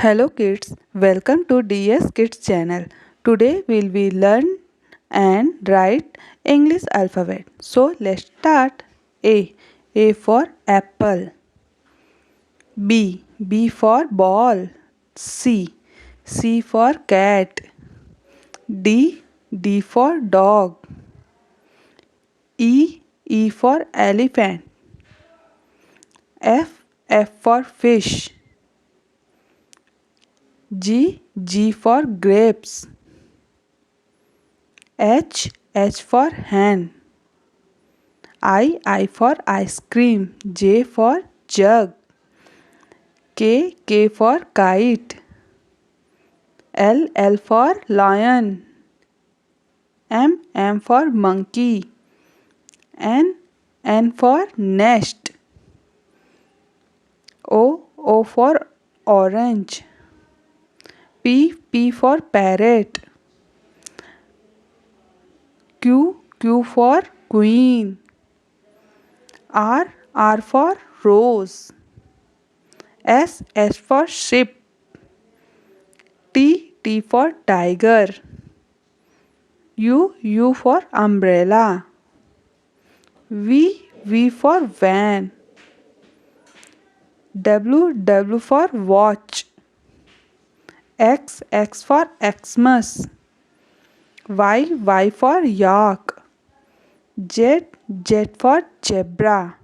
Hello kids, welcome to DS Kids channel. Today we'll be learn and write English alphabet. So let's start. A for apple. B for ball. C for cat. D for dog. E for elephant. F for fish. G for grapes. H for hen. I for ice cream. J for jug. K for kite. L for lion. M for monkey. N for nest. O for orange. P for parrot. Q for queen. R for rose. S for sheep. T for tiger. U for umbrella. V for van. W for watch. X for Xmas. Y for yak. Z for zebra.